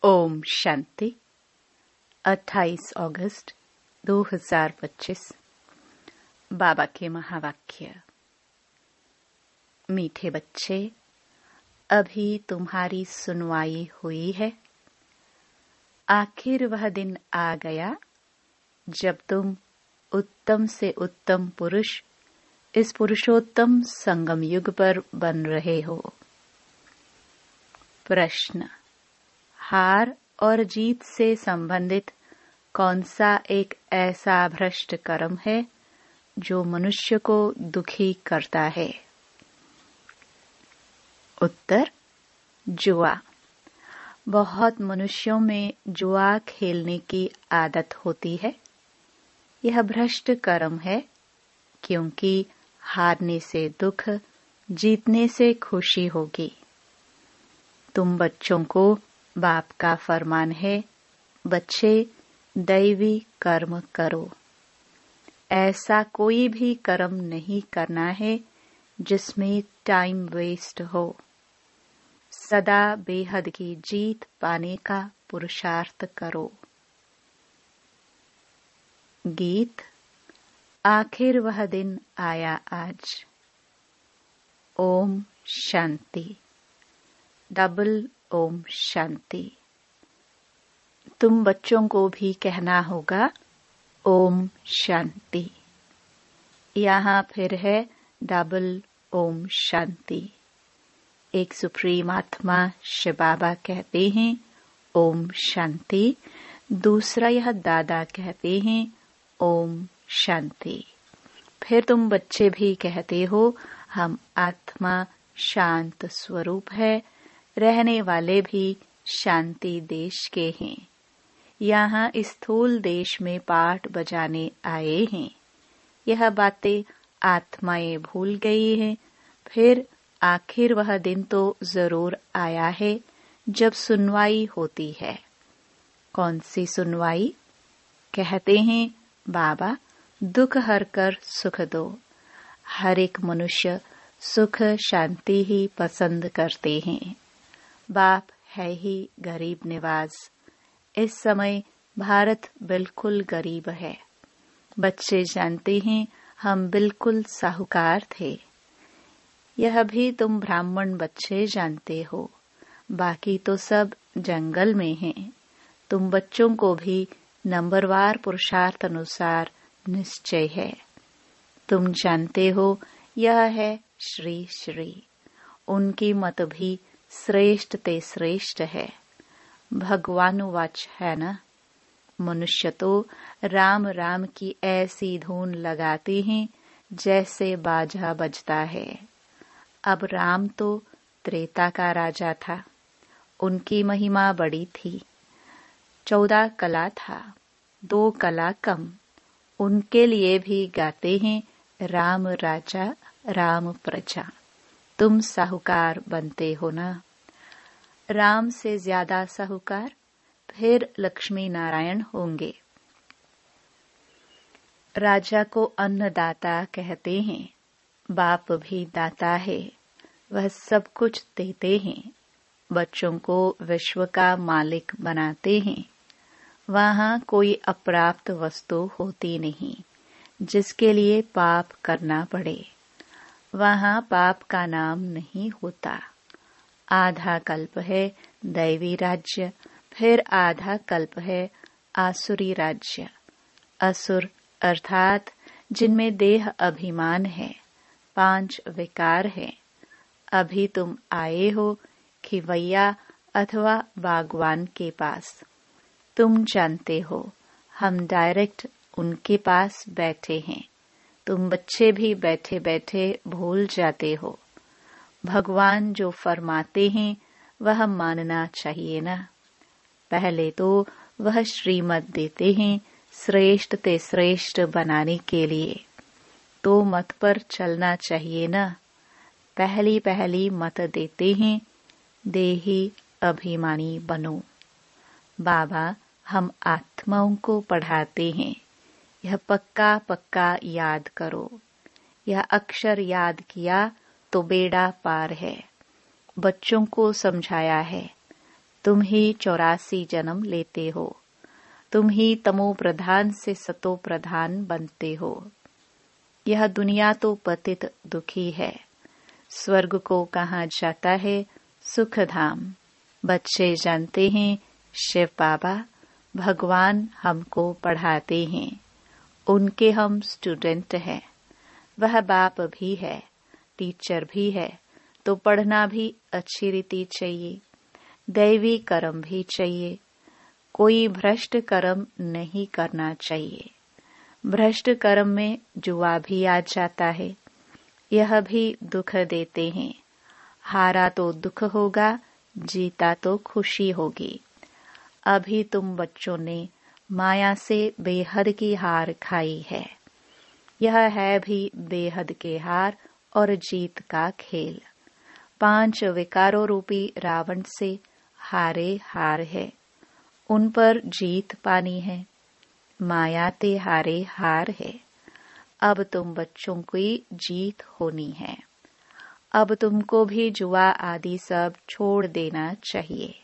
ओम शांति 28 अगस्त 2025। बाबा के महावाक्य। मीठे बच्चे, अभी तुम्हारी सुनवाई हुई है। आखिर वह दिन आ गया जब तुम उत्तम से उत्तम पुरुष इस पुरुषोत्तम संगम युग पर बन रहे हो। प्रश्न: हार और जीत से संबंधित कौन सा एक ऐसा भ्रष्ट कर्म है जो मनुष्य को दुखी करता है? उत्तर: जुआ। बहुत मनुष्यों में जुआ खेलने की आदत होती है। यह भ्रष्ट कर्म है, क्योंकि हारने से दुख, जीतने से खुशी होगी। तुम बच्चों को बाप का फरमान है, बच्चे दैवी कर्म करो। ऐसा कोई भी कर्म नहीं करना है जिसमें टाइम वेस्ट हो। सदा बेहद की जीत पाने का पुरुषार्थ करो। गीत। आखिर वह दिन आया आज। ओम शांति। डबल ओम शांति। तुम बच्चों को भी कहना होगा ओम शांति। यहाँ फिर है डबल ओम शांति। एक सुप्रीम आत्मा शिव बाबा कहते हैं ओम शांति, दूसरा यह दादा कहते हैं ओम शांति। फिर तुम बच्चे भी कहते हो हम आत्मा शांत स्वरूप है, रहने वाले भी शांति देश के हैं। यहाँ स्थूल देश में पाठ बजाने आए हैं। यह बातें आत्माएं भूल गई हैं। फिर आखिर वह दिन तो जरूर आया है जब सुनवाई होती है। कौन सी सुनवाई? कहते हैं बाबा दुख हर कर सुख दो। हर एक मनुष्य सुख शांति ही पसंद करते हैं। बाप है ही गरीब निवाज। इस समय भारत बिल्कुल गरीब है। बच्चे जानते हैं हम बिल्कुल साहूकार थे। यह भी तुम ब्राह्मण बच्चे जानते हो। बाकी तो सब जंगल में हैं। तुम बच्चों को भी नंबरवार पुरुषार्थ अनुसार निश्चय है। तुम जानते हो यह है श्री श्री। उनकी मत भी श्रेष्ठ ते श्रेष्ठ है। भगवानुवाच है ना। मनुष्य तो राम राम की ऐसी धुन लगाते हैं जैसे बाजा बजता है। अब राम तो त्रेता का राजा था। उनकी महिमा बड़ी थी। 14 कला था, 2 कला कम। उनके लिए भी गाते हैं राम राजा राम प्रजा। तुम साहूकार बनते हो ना। राम से ज्यादा साहूकार फिर लक्ष्मी नारायण होंगे। राजा को अन्नदाता कहते हैं। बाप भी दाता है। वह सब कुछ देते हैं। बच्चों को विश्व का मालिक बनाते हैं। वहाँ कोई अप्राप्त वस्तु होती नहीं जिसके लिए पाप करना पड़े। वहाँ पाप का नाम नहीं होता। आधा कल्प है दैवी राज्य, फिर आधा कल्प है आसुरी राज्य। असुर अर्थात जिनमें देह अभिमान है, 5 विकार है। अभी तुम आए हो खिवैया अथवा बागवान के पास। तुम जानते हो हम डायरेक्ट उनके पास बैठे हैं। तुम बच्चे भी बैठे बैठे भूल जाते हो। भगवान जो फरमाते हैं वह मानना चाहिए ना। पहले तो वह श्रीमत देते हैं श्रेष्ठ ते श्रेष्ठ बनाने के लिए। तो मत पर चलना चाहिए ना। पहली पहली मत देते हैं देही अभिमानी बनो। बाबा हम आत्माओं को पढ़ाते हैं। यह पक्का पक्का याद करो। यह अक्षर याद किया तो बेड़ा पार है। बच्चों को समझाया है तुम ही 84 जन्म लेते हो। तुम ही तमो प्रधान से सतो प्रधान बनते हो। यह दुनिया तो पतित दुखी है। स्वर्ग को कहा जाता है सुख धाम। बच्चे जानते हैं शिव बाबा भगवान हमको पढ़ाते हैं। उनके हम स्टूडेंट हैं। वह बाप भी है, टीचर भी है, तो पढ़ना भी अच्छी रीति चाहिए। दैवी कर्म भी चाहिए। कोई भ्रष्ट कर्म नहीं करना चाहिए। भ्रष्ट कर्म में जुआ भी आ जाता है। यह भी दुख देते हैं। हारा तो दुख होगा, जीता तो खुशी होगी। अभी तुम बच्चों ने माया से बेहद की हार खाई है। यह है भी बेहद के हार और जीत का खेल। 5 विकारों रूपी रावण से हारे हार है। उन पर जीत पानी है। माया ते हारे हार है। अब तुम बच्चों की जीत होनी है। अब तुमको भी जुआ आदि सब छोड़ देना चाहिए।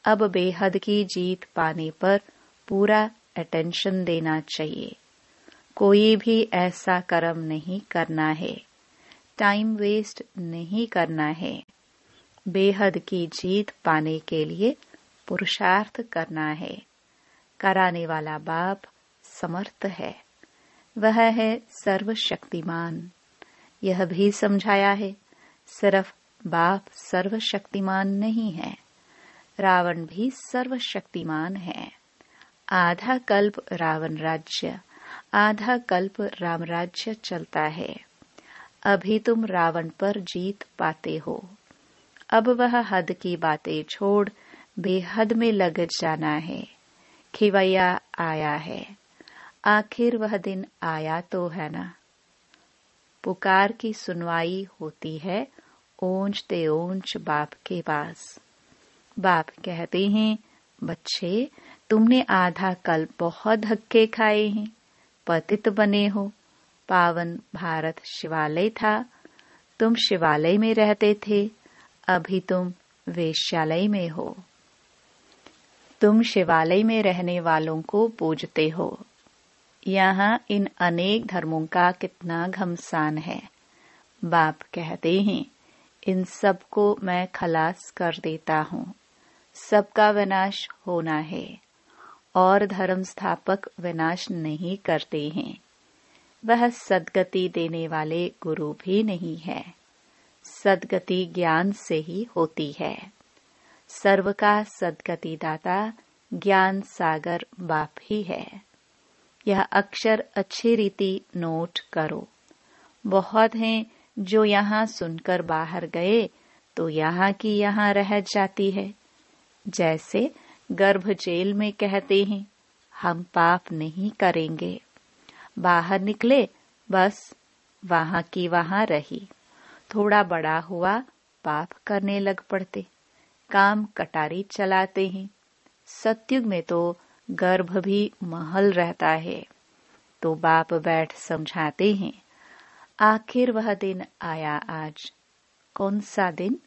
अब बेहद की जीत पाने पर पूरा अटेंशन देना चाहिए। कोई भी ऐसा कर्म नहीं करना है। टाइम वेस्ट नहीं करना है। बेहद की जीत पाने के लिए पुरुषार्थ करना है। कराने वाला बाप समर्थ है। वह है सर्वशक्तिमान। यह भी समझाया है सिर्फ बाप सर्वशक्तिमान नहीं है, रावण भी सर्वशक्तिमान है। आधा कल्प रावण राज्य, आधा कल्प राम राज्य चलता है। अभी तुम रावण पर जीत पाते हो। अब वह हद की बातें छोड़ बेहद में लग जाना है। खिवैया आया है। आखिर वह दिन आया तो है ना। पुकार की सुनवाई होती है ऊंच ते ऊंच बाप के पास। बाप कहते हैं बच्चे तुमने आधा कल बहुत धक्के खाए हैं, पतित बने हो। पावन भारत शिवालय था, तुम शिवालय में रहते थे। अभी तुम वेश्यालय में हो। तुम शिवालय में रहने वालों को पूजते हो। यहाँ इन अनेक धर्मों का कितना घमसान है। बाप कहते हैं इन सब को मैं खलास कर देता हूँ। सबका विनाश होना है और धर्म स्थापक विनाश नहीं करते हैं। वह सद्गति देने वाले गुरु भी नहीं है। सद्गति ज्ञान से ही होती है। सर्व का सद्गति दाता ज्ञान सागर बाप ही है। यह अक्षर अच्छी रीति नोट करो। बहुत हैं जो यहाँ सुनकर बाहर गए तो यहाँ की यहाँ रह जाती है। जैसे गर्भ जेल में कहते हैं हम पाप नहीं करेंगे, बाहर निकले बस वहाँ की वहाँ रही। थोड़ा बड़ा हुआ पाप करने लग पड़ते, काम कटारी चलाते हैं। सतयुग में तो गर्भ भी महल रहता है। तो बाप बैठ समझाते हैं आखिर वह दिन आया आज। कौन सा दिन?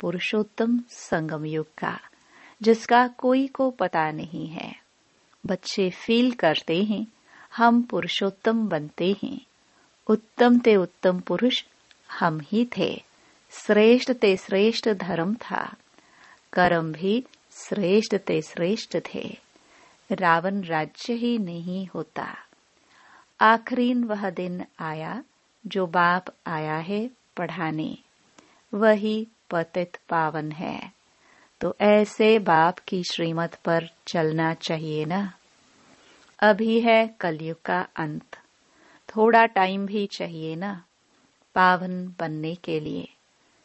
पुरुषोत्तम संगम युग का, जिसका कोई को पता नहीं है। बच्चे फील करते हैं हम पुरुषोत्तम बनते हैं। उत्तम ते उत्तम पुरुष हम ही थे। श्रेष्ठ ते श्रेष्ठ धर्म था। कर्म भी श्रेष्ठ ते श्रेष्ठ थे। रावण राज्य ही नहीं होता। आखिरी वह दिन आया जो बाप आया है पढ़ाने। वही पतित पावन है। तो ऐसे बाप की श्रीमत पर चलना चाहिए ना। अभी है कलयुग का अंत। थोड़ा टाइम भी चाहिए ना पावन बनने के लिए।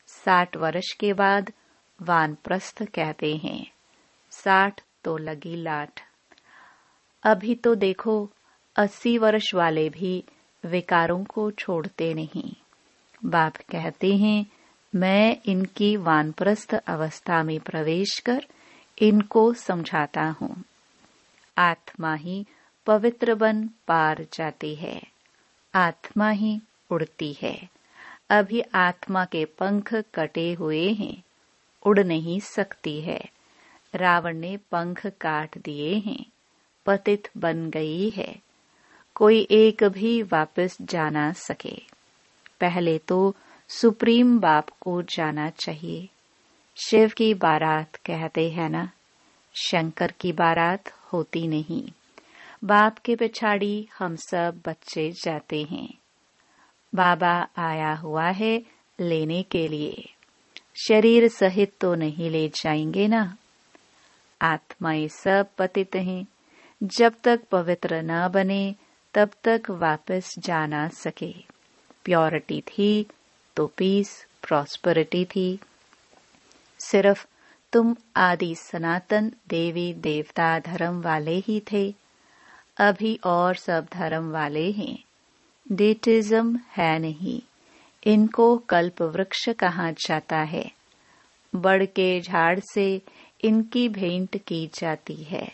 60 वर्ष के बाद वानप्रस्थ कहते हैं। 60 तो लगी लाठ। अभी तो देखो 80 वर्ष वाले भी विकारों को छोड़ते नहीं। बाप कहते हैं मैं इनकी वानप्रस्थ अवस्था में प्रवेश कर इनको समझाता हूँ। आत्मा ही पवित्र बन पार जाती है। आत्मा ही उड़ती है। अभी आत्मा के पंख कटे हुए हैं, उड़ नहीं सकती है। रावण ने पंख काट दिए हैं, पतित बन गई है, कोई एक भी वापस जा ना सके। पहले तो सुप्रीम बाप को जाना चाहिए। शिव की बारात कहते हैं ना, शंकर की बारात होती नहीं। बाप के पिछाड़ी हम सब बच्चे जाते हैं। बाबा आया हुआ है लेने के लिए, शरीर सहित तो नहीं ले जाएंगे ना। आत्माएं सब पतित हैं, जब तक पवित्र न बने तब तक वापस जा ना सके। प्योरिटी थी तो पीस, प्रॉस्पेरिटी थी। सिर्फ तुम आदि सनातन देवी देवता धर्म वाले ही थे, अभी और सब धर्म वाले हैं। डेटिज्म है नहीं, इनको कल्प वृक्ष कहा जाता है। बड़ के झाड़ से इनकी भेंट की जाती है।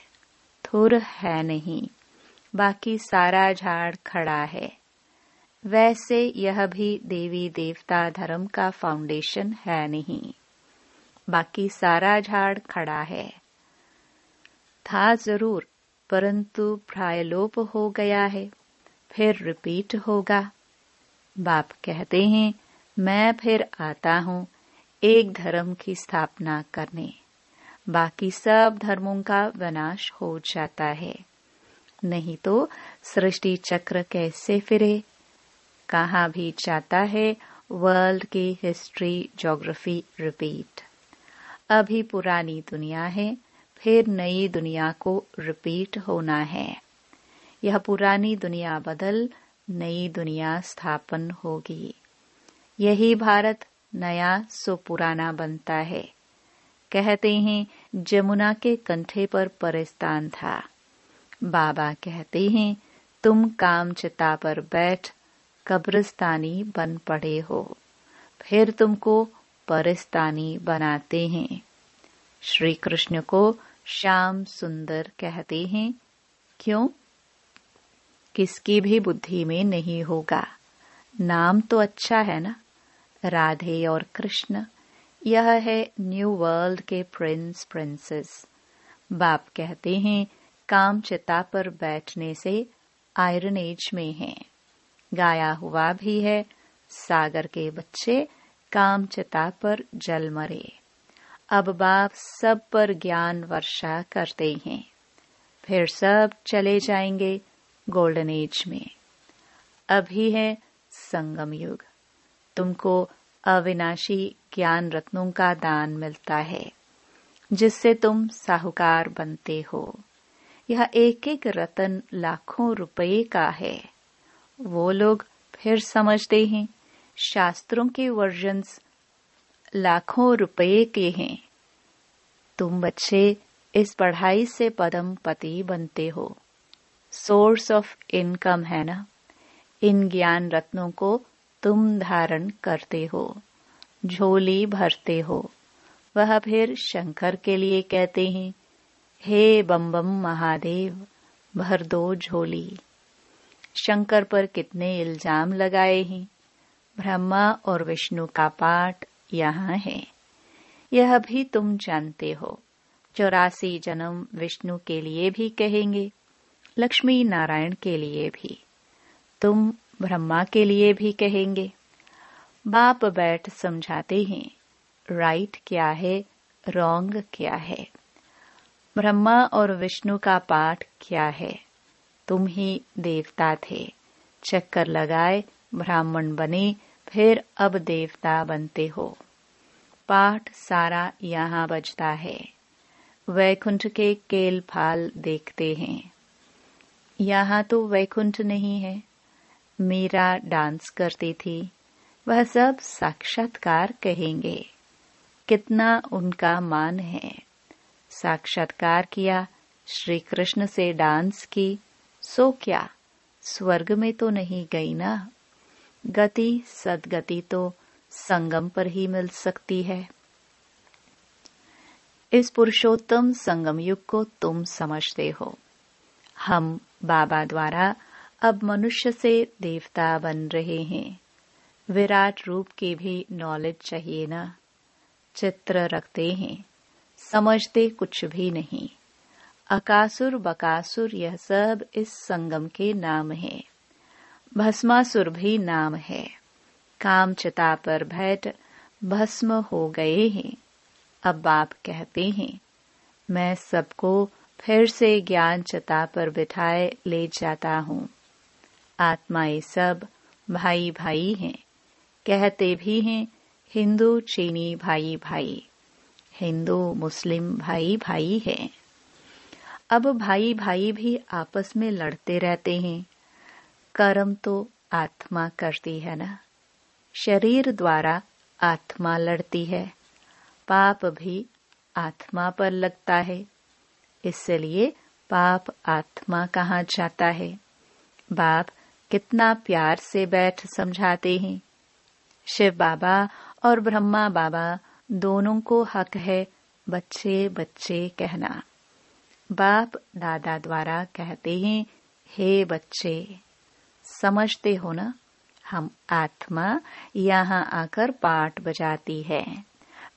थुर है नहीं, बाकी सारा झाड़ खड़ा है। वैसे यह भी देवी देवता धर्म का फाउंडेशन है नहीं, बाकी सारा झाड़ खड़ा है। था जरूर, परंतु प्रायलोप हो गया है, फिर रिपीट होगा। बाप कहते हैं मैं फिर आता हूँ एक धर्म की स्थापना करने, बाकी सब धर्मों का विनाश हो जाता है। नहीं तो सृष्टि चक्र कैसे फिरे। कहाँ भी जाता है वर्ल्ड की हिस्ट्री ज्योग्राफी रिपीट। अभी पुरानी दुनिया है, फिर नई दुनिया को रिपीट होना है। यह पुरानी दुनिया बदल नई दुनिया स्थापन होगी। यही भारत नया सो पुराना बनता है। कहते हैं जमुना के कंठे पर परिस्तान था। बाबा कहते हैं तुम कामचिता पर बैठ कब्रिस्तानी बन पड़े हो, फिर तुमको परिस्तानी बनाते हैं। श्री कृष्ण को श्याम सुंदर कहते हैं। क्यों? किसकी भी बुद्धि में नहीं होगा। नाम तो अच्छा है ना, राधे और कृष्ण। यह है न्यू वर्ल्ड के प्रिंस प्रिंसेस। बाप कहते हैं कामचिता पर बैठने से आयरन एज में हैं। गाया हुआ भी है, सागर के बच्चे कामचिता पर जल मरे। अब बाप सब पर ज्ञान वर्षा करते हैं, फिर सब चले जाएंगे गोल्डन एज में। अभी है संगम युग। तुमको अविनाशी ज्ञान रत्नों का दान मिलता है, जिससे तुम साहूकार बनते हो। यह एक एक रत्न लाखों रुपए का है। वो लोग फिर समझते हैं शास्त्रों के वर्जन्स लाखों रुपए के हैं। तुम बच्चे इस पढ़ाई से पदम पति बनते हो। सोर्स ऑफ इनकम है ना। इन ज्ञान रत्नों को तुम धारण करते हो, झोली भरते हो। वह फिर शंकर के लिए कहते हैं हे बम बम महादेव भर दो झोली। शंकर पर कितने इल्जाम लगाए हैं। ब्रह्मा और विष्णु का पाठ यहाँ है। यह भी तुम जानते हो। 84 जन्म विष्णु के लिए भी कहेंगे, लक्ष्मी नारायण के लिए भी, तुम ब्रह्मा के लिए भी कहेंगे। बाप बैठ समझाते हैं राइट क्या है, रॉन्ग क्या है। ब्रह्मा और विष्णु का पाठ क्या है। तुम ही देवता थे, चक्कर लगाए ब्राह्मण बने, फिर अब देवता बनते हो। पाठ सारा यहाँ बजता है। वैकुंठ के केल फाल देखते हैं। यहाँ तो वैकुंठ नहीं है। मीरा डांस करती थी, वह सब साक्षात्कार कहेंगे। कितना उनका मान है। साक्षात्कार किया, श्री कृष्ण से डांस की, सो क्या स्वर्ग में तो नहीं गई ना। गति सदगति तो संगम पर ही मिल सकती है। इस पुरुषोत्तम संगम युग को तुम समझते हो। हम बाबा द्वारा अब मनुष्य से देवता बन रहे हैं। विराट रूप की भी नॉलेज चाहिए ना। चित्र रखते हैं, समझते कुछ भी नहीं। अकासुर बकासुर यह सब इस संगम के नाम है। भस्मासुर भी नाम है। काम चिता पर बैठ भस्म हो गए हैं। अब बाप कहते हैं, मैं सबको फिर से ज्ञान चिता पर बिठाए ले जाता हूँ। आत्माएं सब भाई भाई हैं। कहते भी हैं हिंदू चीनी भाई भाई, हिंदू मुस्लिम भाई भाई हैं। अब भाई भाई भी आपस में लड़ते रहते हैं। कर्म तो आत्मा करती है ना, शरीर द्वारा आत्मा लड़ती है। पाप भी आत्मा पर लगता है, इसलिए पाप आत्मा कहाँ जाता है। बाप कितना प्यार से बैठ समझाते हैं। शिव बाबा और ब्रह्मा बाबा दोनों को हक है बच्चे बच्चे कहना। बाप दादा द्वारा कहते हैं, हे बच्चे, समझते हो ना, हम आत्मा यहाँ आकर पाठ बजाती है।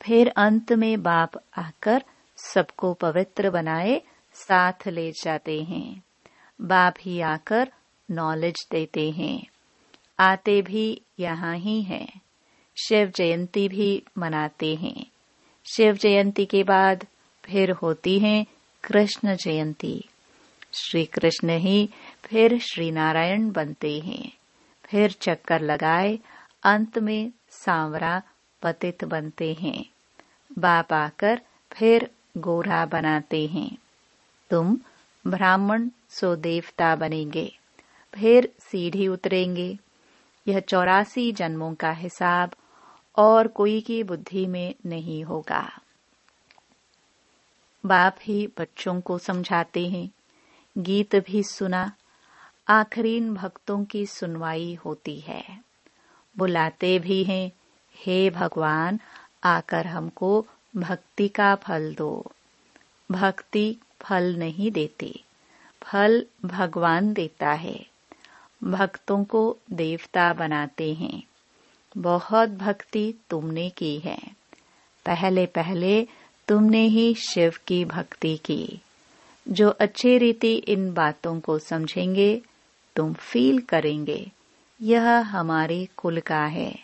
फिर अंत में बाप आकर सबको पवित्र बनाए साथ ले जाते हैं। बाप ही आकर नॉलेज देते हैं। आते भी यहाँ ही हैं। शिव जयंती भी मनाते हैं। शिव जयंती के बाद फिर होती है कृष्ण जयंती। श्री कृष्ण ही फिर श्री नारायण बनते हैं। फिर चक्कर लगाए अंत में सांवरा पतित बनते हैं। बाप आकर फिर गोरा बनाते हैं। तुम ब्राह्मण सो देवता बनेंगे, फिर सीढ़ी उतरेंगे। यह 84 जन्मों का हिसाब और कोई की बुद्धि में नहीं होगा। बाप ही बच्चों को समझाते हैं। गीत भी सुना। आखरीन भक्तों की सुनवाई होती है। बुलाते भी हैं, हे भगवान, आकर हमको भक्ति का फल दो। भक्ति फल नहीं देती, फल भगवान देता है। भक्तों को देवता बनाते हैं। बहुत भक्ति तुमने की है। पहले पहले तुमने ही शिव की भक्ति की। जो अच्छी रीति इन बातों को समझेंगे, तुम फील करेंगे यह हमारे कुल का है।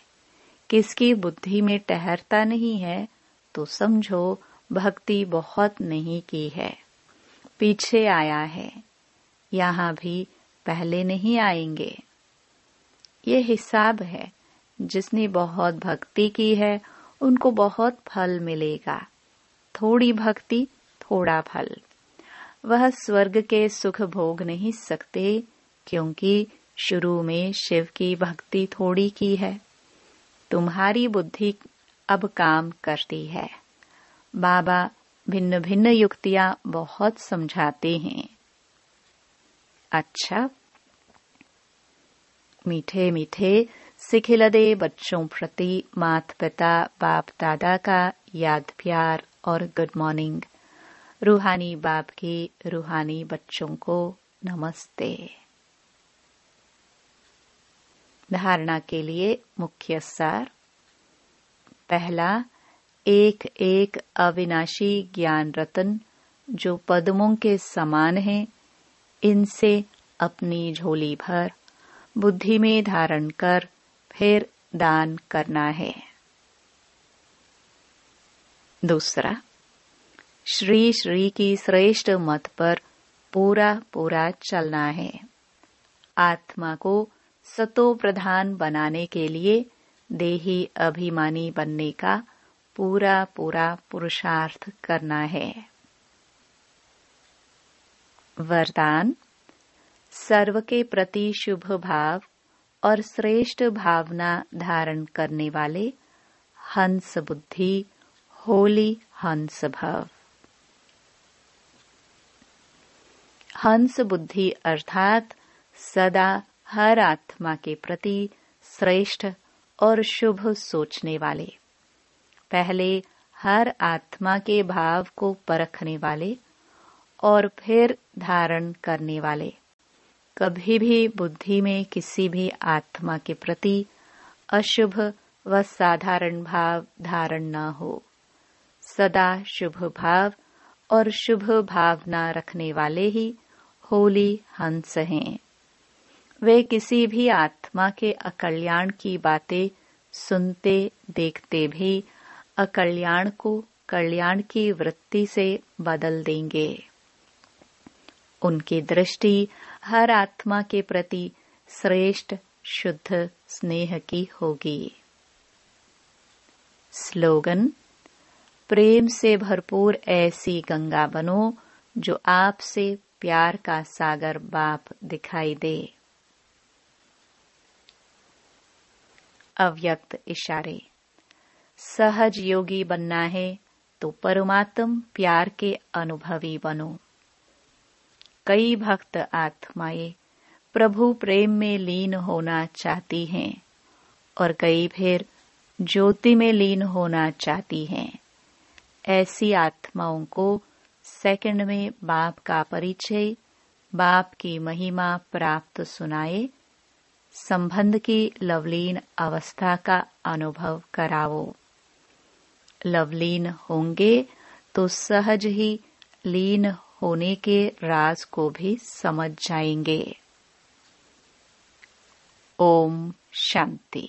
किसकी बुद्धि में ठहरता नहीं है तो समझो भक्ति बहुत नहीं की है, पीछे आया है। यहाँ भी पहले नहीं आएंगे। ये हिसाब है। जिसने बहुत भक्ति की है उनको बहुत फल मिलेगा। थोड़ी भक्ति थोड़ा फल। वह स्वर्ग के सुख भोग नहीं सकते, क्योंकि शुरू में शिव की भक्ति थोड़ी की है। तुम्हारी बुद्धि अब काम करती है। बाबा भिन्न भिन्न युक्तियां बहुत समझाते हैं। अच्छा, मीठे मीठे सिखिलदे बच्चों प्रति माता पिता बाप दादा का याद प्यार और गुड मॉर्निंग। रूहानी बाप की रूहानी बच्चों को नमस्ते। धारणा के लिए मुख्य सार। पहला, एक एक अविनाशी ज्ञान रतन जो पद्मों के समान हैं, इनसे अपनी झोली भर बुद्धि में धारण कर फिर दान करना है। दूसरा, श्री श्री की श्रेष्ठ मत पर पूरा पूरा चलना है। आत्मा को सतो प्रधान बनाने के लिए देही अभिमानी बनने का पूरा पूरा पुरुषार्थ करना है। वरदान, सर्व के प्रति शुभ भाव और श्रेष्ठ भावना धारण करने वाले हंस बुद्धि होली हंस भव। हंस बुद्धि अर्थात सदा हर आत्मा के प्रति श्रेष्ठ और शुभ सोचने वाले। पहले हर आत्मा के भाव को परखने वाले और फिर धारण करने वाले। कभी भी बुद्धि में किसी भी आत्मा के प्रति अशुभ व साधारण भाव धारण न हो। सदा शुभ भाव और शुभ भावना रखने वाले ही होली हंस हैं। वे किसी भी आत्मा के अकल्याण की बातें सुनते देखते भी अकल्याण को कल्याण की वृत्ति से बदल देंगे। उनकी दृष्टि हर आत्मा के प्रति श्रेष्ठ शुद्ध स्नेह की होगी। स्लोगन: प्रेम से भरपूर ऐसी गंगा बनो जो आपसे प्यार का सागर बाप दिखाई दे। अव्यक्त इशारे: सहज योगी बनना है तो परमात्म प्यार के अनुभवी बनो। कई भक्त आत्माएं प्रभु प्रेम में लीन होना चाहती हैं और कई फिर ज्योति में लीन होना चाहती हैं। ऐसी आत्माओं को सेकंड में बाप का परिचय, बाप की महिमा प्राप्त सुनाए, संबंध की लवलीन अवस्था का अनुभव कराओ। लवलीन होंगे तो सहज ही लीन होने के राज को भी समझ जाएंगे। ओम शांति।